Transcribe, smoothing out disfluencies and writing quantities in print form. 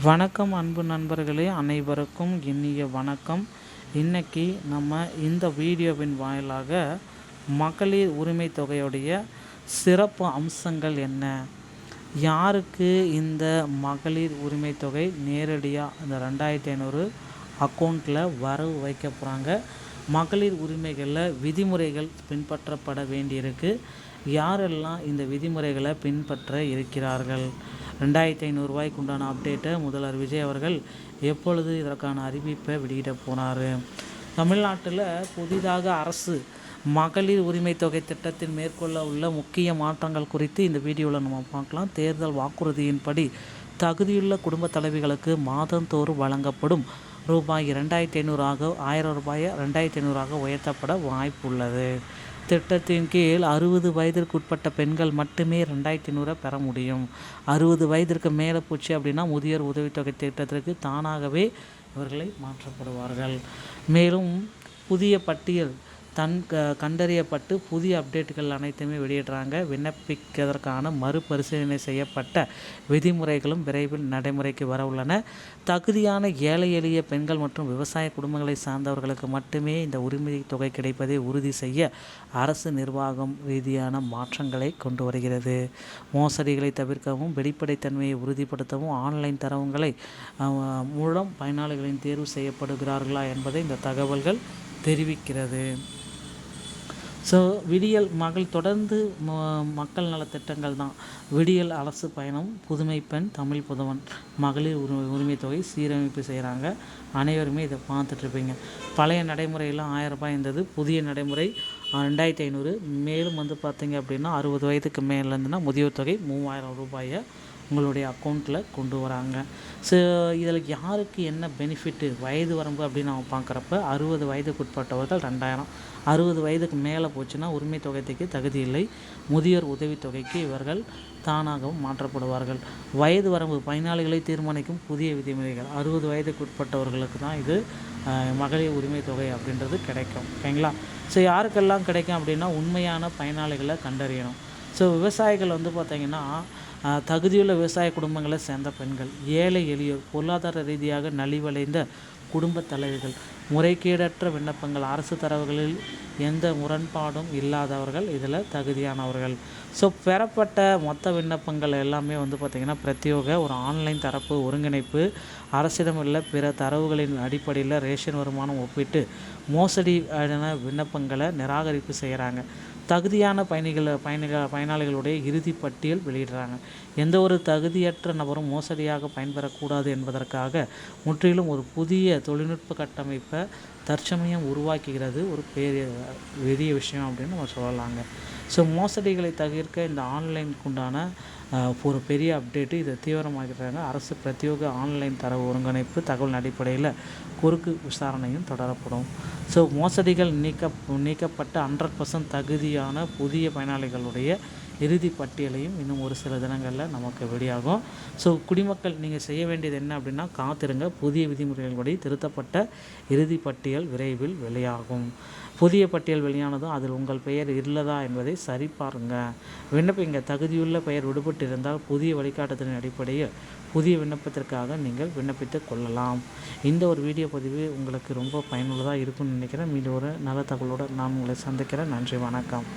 வணக்கம் அன்பு நண்பர்களே, அனைவருக்கும் இனிய வணக்கம். இன்னைக்கு நம்ம இந்த வீடியோவின் வாயிலாக மகளிர் உரிமை தொகையுடைய சிறப்பு அம்சங்கள் என்ன, யாருக்கு இந்த மகளிர் உரிமை தொகை நேரடியாக இந்த 2500 அக்கௌண்ட்டில் வரவு வைக்க போகிறாங்க, மகளிர் உரிமைகளில் விதிமுறைகள் பின்பற்றப்பட வேண்டியிருக்கு, யாரெல்லாம் இந்த விதிமுறைகளை பின்பற்ற இருக்கிறார்கள், 2500 ரூபாய்க்கு உண்டான அப்டேட்டை முதல்வர் விஜய் அவர்கள் எப்பொழுது இதற்கான அறிவிப்பை வெளியிட போனார், தமிழ்நாட்டில் புதிதாக அரசு மகளிர் உரிமை தொகை திட்டத்தில் மேற்கொள்ள உள்ள முக்கிய மாற்றங்கள் குறித்து இந்த வீடியோவில் நம்ம பார்க்கலாம். தேர்தல் வாக்குறுதியின்படி தகுதியுள்ள குடும்ப தலைவிகளுக்கு மாதந்தோறும் வழங்கப்படும் ரூபாய் 2500 1000 ரூபாயை 2500 உயர்த்தப்பட வாய்ப்பு உள்ளது. திட்டத்தின் கீழ் 60 வயதிற்குட்பட்ட பெண்கள் மட்டுமே 2500 பெற முடியும். 60 வயதிற்கு மேலே போச்சு அப்படின்னா முதியோர் உதவித்தொகை திட்டத்திற்கு தானாகவே இவர்களை மாற்றப்படுவார்கள். மேலும் புதிய பட்டியல் கண்டறியப்பட்டு புதிய அப்டேட்டுகள் அனைத்துமே வெளியிடுறாங்க. விண்ணப்பிப்பதற்கான மறுபரிசீலனை செய்யப்பட்ட விதிமுறைகளும் விரைவில் நடைமுறைக்கு வர உள்ளன. தகுதியான ஏழை எளிய பெண்கள் மற்றும் விவசாய குடும்பங்களை சார்ந்தவர்களுக்கு மட்டுமே இந்த உரிமை தொகை கிடைப்பதை உறுதி செய்ய அரசு நிர்வாகம் ரீதியான மாற்றங்களை கொண்டு வருகிறது. மோசடிகளை தவிர்க்கவும் வெளிப்படைத்தன்மையை உறுதிப்படுத்தவும் ஆன்லைன் தரவுகளை மூலம் பயனாளிகளின் தேர்வு செய்யப்படுகிறார்களா என்பதை இந்த தகவல்கள் தெரிவிக்கிறது. விடியல் மகள் தொடர்ந்து மக்கள் நலத்திட்டங்கள் தான். விடியல் அரசு பயணம், புதுமை பெண், தமிழ் புதவன், மகளிர் உரிமை தொகை சீரமைப்பு செய்கிறாங்க. அனைவருமே இதை பார்த்துட்ருப்பீங்க. பழைய நடைமுறையில் 1000 ரூபாய் இருந்தது, புதிய நடைமுறை 2500. மேலும் பார்த்திங்க அப்படின்னா 60 வயதுக்கு மேலே இருந்துன்னா முதியோர் தொகை 3000 ரூபாயை உங்களுடைய அக்கௌண்ட்டில் கொண்டு வராங்க. இதில் யாருக்கு என்ன பெனிஃபிட்டு, வயது வரம்பு அப்படின்னு நம்ம பார்க்குறப்ப 60 வயதுக்குட்பட்டவர்கள் 2000, 60 வயதுக்கு மேலே போச்சுன்னா உரிமை தொகைக்கு தகுதி இல்லை, முதியோர் உதவித்தொகைக்கு இவர்கள் தானாகவும் மாற்றப்படுவார்கள். வயது வரம்பு பயனாளிகளை தீர்மானிக்கும் புதிய விதிமுறைகள். 60 வயதுக்குட்பட்டவர்களுக்கு தான் இது மகளிர் உரிமை தொகை அப்படின்றது கிடைக்கும். ஓகேங்களா? யாருக்கெல்லாம் கிடைக்கும் அப்படின்னா உண்மையான பயனாளிகளை கண்டறியணும். விவசாயிகள் பார்த்திங்கன்னா தகுதியுள்ள விவசாய குடும்பங்களை சேர்ந்த பெண்கள், ஏழை எளியோர், பொருளாதார ரீதியாக நலிவடைந்த குடும்ப தலைவர்கள், முறைகேடற்ற விண்ணப்பங்கள், அரசு தரவுகளில் எந்த முரண்பாடும் இல்லாதவர்கள் இதில் தகுதியானவர்கள். பெறப்பட்ட மொத்த விண்ணப்பங்கள் எல்லாமே பார்த்திங்கன்னா பிரத்யோக ஒரு ஆன்லைன் தரப்பு ஒருங்கிணைப்பு, அரசிடம் உள்ள பிற தரவுகளின் அடிப்படையில் ரேஷன் வருமானம் ஒப்பிட்டு மோசடி விண்ணப்பங்களை நிராகரிப்பு செய்கிறாங்க. தகுதியான பயனாளிகளுடைய இறுதி பட்டியல் வெளியிடுறாங்க. எந்த ஒரு தகுதியற்ற நபரும் மோசடியாக பயன்பெறக்கூடாது என்பதற்காக முற்றிலும் ஒரு புதிய தொழில்நுட்ப கட்டமைப்பை தற்சமயம் உருவாக்குகிறது ஒரு பெரிய விஷயம் அப்படின்னு நம்ம சொல்லலாங்க. மோசடிகளை தவிர்க்க இந்த ஆன்லைனுக்குண்டான ஒரு பெரிய அப்டேட்டு இதை தீவிரமாகிறாங்க. அரசு பிரத்யோக ஆன்லைன் தரவு ஒருங்கிணைப்பு தகவல் அடிப்படையில் குறுக்கு விசாரணையும் தொடரப்படும். மோசடிகள் நீக்கப்பட்ட 100% தகுதியான புதிய பயனாளிகளுடைய இறுதி பட்டியலையும் இன்னும் ஒரு சில தினங்களில் நமக்கு வெளியாகும். குடிமக்கள் நீங்கள் செய்ய வேண்டியது என்ன அப்படின்னா காத்திருங்க. புதிய விதிமுறைகளின்படி திருத்தப்பட்ட இறுதி பட்டியல் விரைவில் வெளியாகும். புதிய பட்டியல் வெளியானதும் அதில் உங்கள் பெயர் இல்லதா என்பதை சரிபாருங்க. விண்ணப்பிங்க. தகுதியுள்ள பெயர் விடுபட்டு இருந்தால் புதிய வழிகாட்டுதலின் அடிப்படையில் புதிய விண்ணப்பத்திற்காக நீங்கள் விண்ணப்பித்து கொள்ளலாம். இந்த ஒரு வீடியோ பதிவு உங்களுக்கு ரொம்ப பயனுள்ளதாக இருக்கும்னு நினைக்கிறேன். மீண்டும் ஒரு நல்ல தகவலோடு நான் உங்களை சந்திக்கிறேன். நன்றி, வணக்கம்.